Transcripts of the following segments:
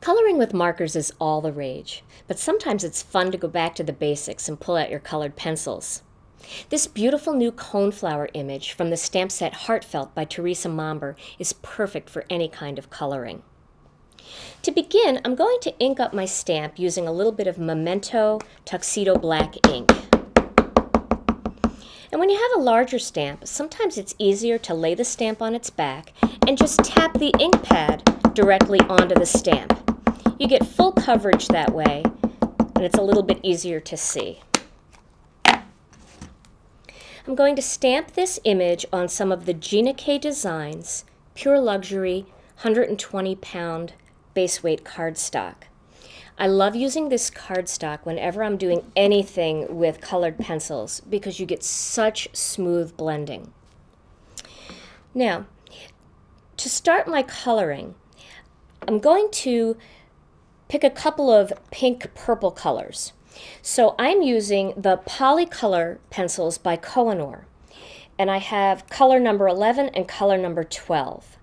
Coloring with markers is all the rage, but sometimes it's fun to go back to the basics and pull out your colored pencils. This beautiful new coneflower image from the stamp set Heartfelt by Teresa Momber is perfect for any kind of coloring. To begin, I'm going to ink up my stamp using a little bit of Memento Tuxedo Black ink. And when you have a larger stamp, sometimes it's easier to lay the stamp on its back and just tap the ink pad directly onto the stamp. You get full coverage that way, and it's a little bit easier to see. I'm going to stamp this image on some of the Gina K Designs Pure Luxury 120-pound base weight cardstock. I love using this cardstock whenever I'm doing anything with colored pencils because you get such smooth blending. Now, to start my coloring, I'm going to pick a couple of pink-purple colors. So I'm using the Polycolor pencils by Kohinoor, and I have color number 11 and color number 12.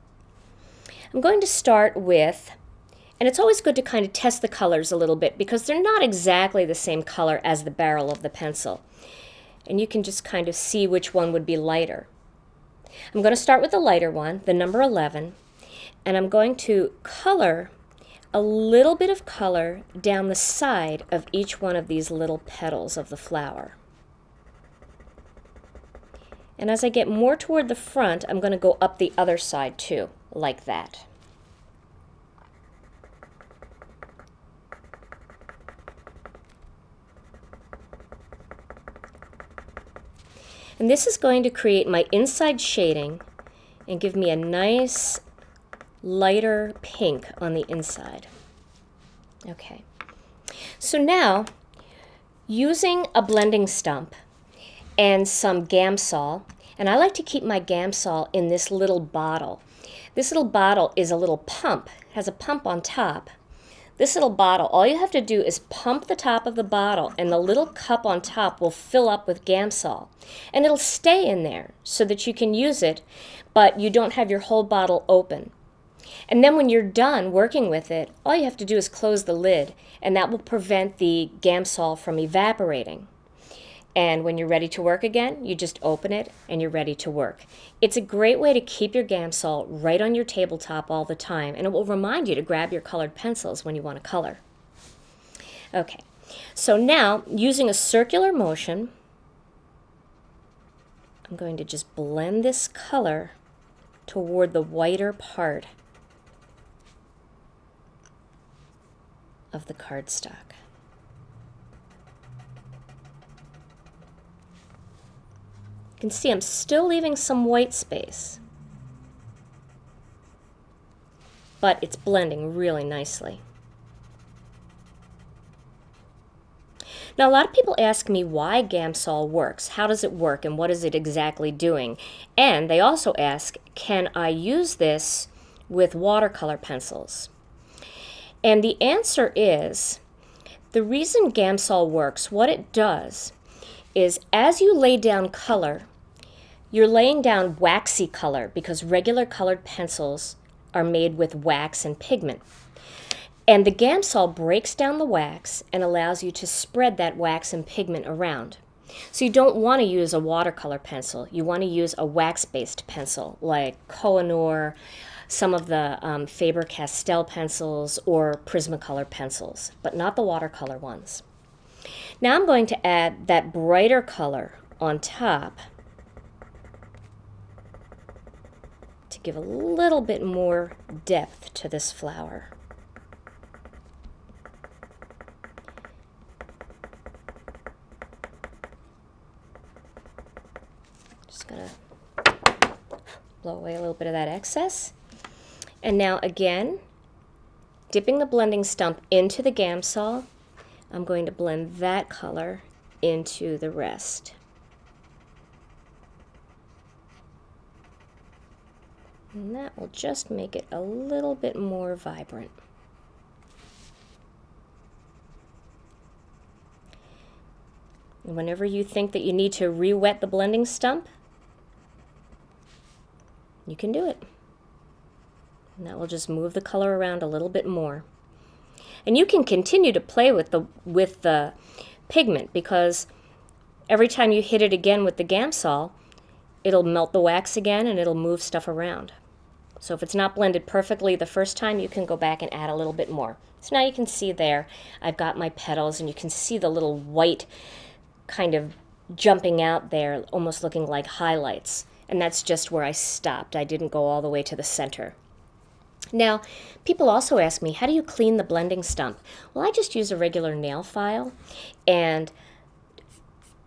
I'm going to start with, and it's always good to kind of test the colors a little bit because they're not exactly the same color as the barrel of the pencil. And you can just kind of see which one would be lighter. I'm going to start with the lighter one, the number 11, and I'm going to color a little bit of color down the side of each one of these little petals of the flower. And as I get more toward the front, I'm going to go up the other side too, like that. And this is going to create my inside shading and give me a nice lighter pink on the inside. Okay, so now using a blending stump and some Gamsol, and I like to keep my Gamsol in this little bottle. This little bottle is a little pump, it has a pump on top. This little bottle, all you have to do is pump the top of the bottle and the little cup on top will fill up with Gamsol. And it'll stay in there so that you can use it, but you don't have your whole bottle open. And then when you're done working with it, all you have to do is close the lid, and that will prevent the Gamsol from evaporating. And when you're ready to work again, you just open it and you're ready to work. It's a great way to keep your Gamsol right on your tabletop all the time, and it will remind you to grab your colored pencils when you want to color. Okay, so now using a circular motion, I'm going to just blend this color toward the whiter part of the cardstock. You can see I'm still leaving some white space, but it's blending really nicely. Now, a lot of people ask me why Gamsol works. How does it work and what is it exactly doing? And they also ask, can I use this with watercolor pencils? And the answer is, the reason Gamsol works, what it does is as you lay down color, you're laying down waxy color because regular colored pencils are made with wax and pigment. And the Gamsol breaks down the wax and allows you to spread that wax and pigment around. So you don't want to use a watercolor pencil. You want to use a wax-based pencil like Kohinoor, some of the Faber-Castell pencils, or Prismacolor pencils, but not the watercolor ones. Now I'm going to add that brighter color on top to give a little bit more depth to this flower. Just gonna blow away a little bit of that excess. And now again, dipping the blending stump into the Gamsol, I'm going to blend that color into the rest. And that will just make it a little bit more vibrant. And whenever you think that you need to re-wet the blending stump, you can do it. And that will just move the color around a little bit more. And you can continue to play with the pigment, because every time you hit it again with the Gamsol, it'll melt the wax again and it'll move stuff around. So if it's not blended perfectly the first time, you can go back and add a little bit more. So now you can see there, I've got my petals, and you can see the little white kind of jumping out there, almost looking like highlights. And that's just where I stopped. I didn't go all the way to the center. Now, people also ask me, how do you clean the blending stump? Well, I just use a regular nail file, and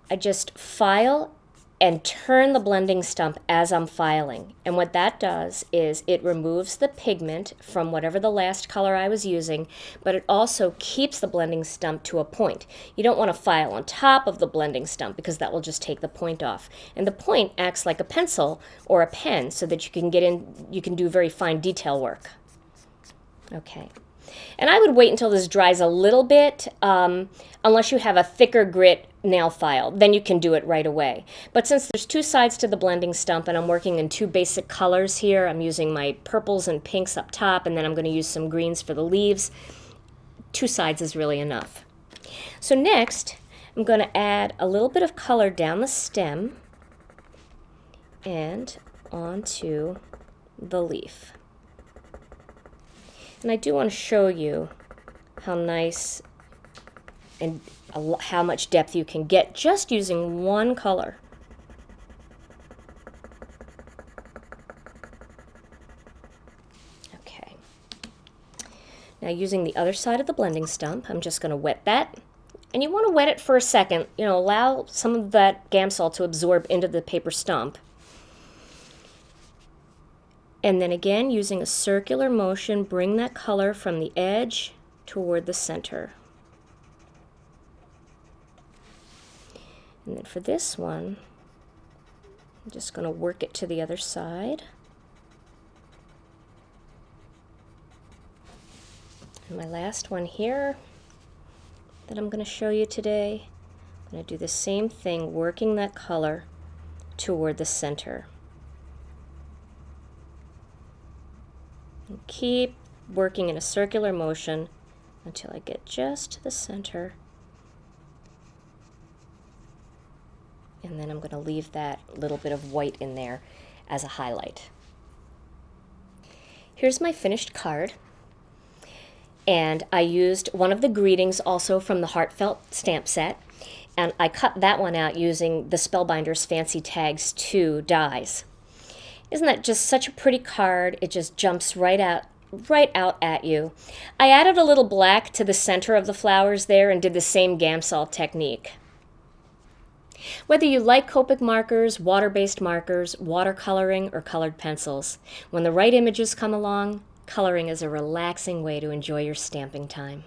I just file and turn the blending stump as I'm filing. And what that does is it removes the pigment from whatever the last color I was using, but it also keeps the blending stump to a point. You don't want to file on top of the blending stump, because that will just take the point off. And the point acts like a pencil or a pen, so that you can do very fine detail work. Okay. And I would wait until this dries a little bit, unless you have a thicker grit nail file. Then you can do it right away. But since there's two sides to the blending stump, and I'm working in two basic colors here, I'm using my purples and pinks up top, and then I'm going to use some greens for the leaves. Two sides is really enough. So next, I'm going to add a little bit of color down the stem and onto the leaf. And I do want to show you how nice and how much depth you can get just using one color. Okay. Now, using the other side of the blending stump, I'm just going to wet that. And you want to wet it for a second, allow some of that Gamsol to absorb into the paper stump. And then again, using a circular motion, bring that color from the edge toward the center. And then for this one, I'm just going to work it to the other side. And my last one here that I'm going to show you today, I'm going to do the same thing, working that color toward the center. And keep working in a circular motion until I get just to the center. And then I'm going to leave that little bit of white in there as a highlight. Here's my finished card. And I used one of the greetings also from the Heartfelt stamp set. And I cut that one out using the Spellbinders Fancy Tags 2 dies. Isn't that just such a pretty card? It just jumps right out at you. I added a little black to the center of the flowers there and did the same Gamsol technique. Whether you like Copic markers, water-based markers, watercoloring, or colored pencils, when the right images come along, coloring is a relaxing way to enjoy your stamping time.